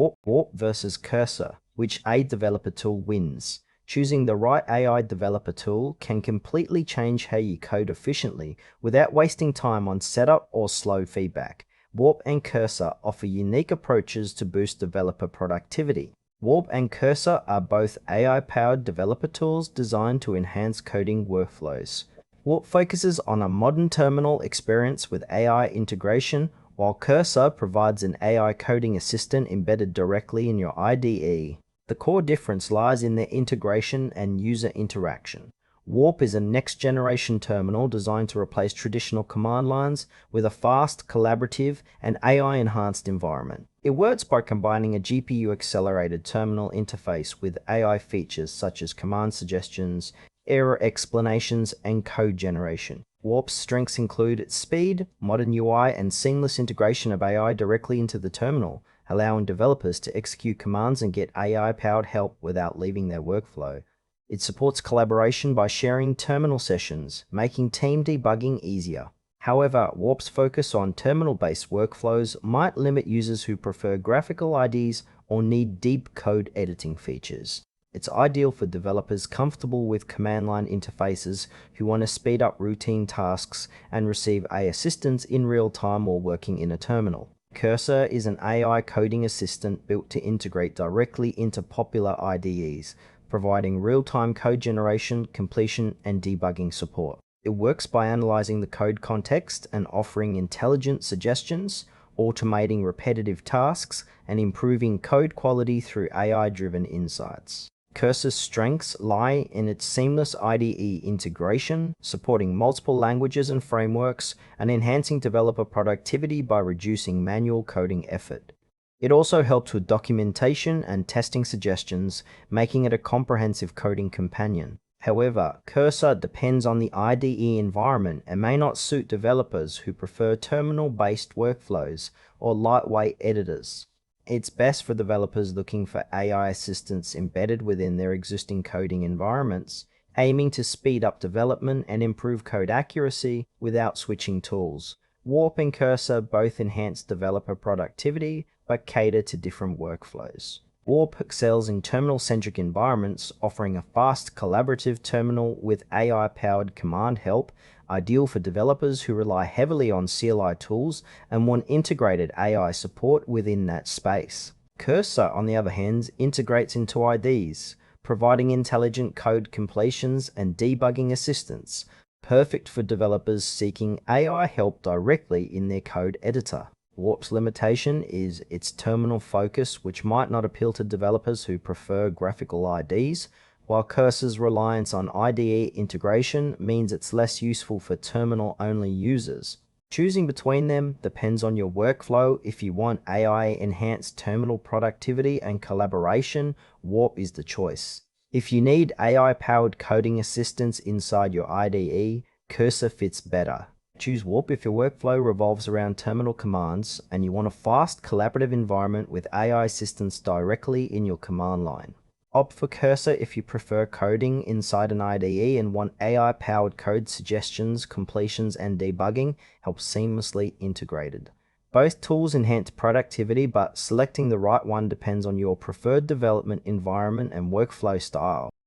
Warp versus Cursor. Which AI developer tool wins? Choosing the right AI developer tool can completely change how you code efficiently without wasting time on setup or slow feedback. Warp and Cursor offer unique approaches to boost developer productivity. Warp and Cursor are both AI-powered developer tools designed to enhance coding workflows. Warp focuses on a modern terminal experience with AI integration, while Cursor provides an AI coding assistant embedded directly in your IDE. The core difference lies in their integration and user interaction. Warp is a next-generation terminal designed to replace traditional command lines with a fast, collaborative, and AI-enhanced environment. It works by combining a GPU-accelerated terminal interface with AI features such as command suggestions, error explanations, and code generation. Warp's strengths include its speed, modern UI, and seamless integration of AI directly into the terminal, allowing developers to execute commands and get AI-powered help without leaving their workflow. It supports collaboration by sharing terminal sessions, making team debugging easier. However, Warp's focus on terminal-based workflows might limit users who prefer graphical IDs or need deep code editing features. It's ideal for developers comfortable with command line interfaces who want to speed up routine tasks and receive AI assistance in real time while working in a terminal. Cursor is an AI coding assistant built to integrate directly into popular IDEs, providing real-time code generation, completion, and debugging support. It works by analyzing the code context and offering intelligent suggestions, automating repetitive tasks, and improving code quality through AI-driven insights. Cursor's strengths lie in its seamless IDE integration, supporting multiple languages and frameworks, and enhancing developer productivity by reducing manual coding effort. It also helps with documentation and testing suggestions, making it a comprehensive coding companion. However, Cursor depends on the IDE environment and may not suit developers who prefer terminal-based workflows or lightweight editors. It's best for developers looking for AI assistance embedded within their existing coding environments, aiming to speed up development and improve code accuracy without switching tools. Warp and Cursor both enhance developer productivity but cater to different workflows. Warp excels in terminal-centric environments, offering a fast, collaborative terminal with AI-powered command help, ideal for developers who rely heavily on CLI tools and want integrated AI support within that space. Cursor, on the other hand, integrates into IDs, providing intelligent code completions and debugging assistance, perfect for developers seeking AI help directly in their code editor. Warp's limitation is its terminal focus, which might not appeal to developers who prefer graphical IDs, while Cursor's reliance on IDE integration means it's less useful for terminal-only users. Choosing between them depends on your workflow. If you want AI-enhanced terminal productivity and collaboration, Warp is the choice. If you need AI-powered coding assistance inside your IDE, Cursor fits better. Choose Warp if your workflow revolves around terminal commands and you want a fast, collaborative environment with AI assistance directly in your command line. Opt for Cursor if you prefer coding inside an IDE and want AI-powered code suggestions, completions, and debugging help seamlessly integrated. Both tools enhance productivity, but selecting the right one depends on your preferred development environment and workflow style.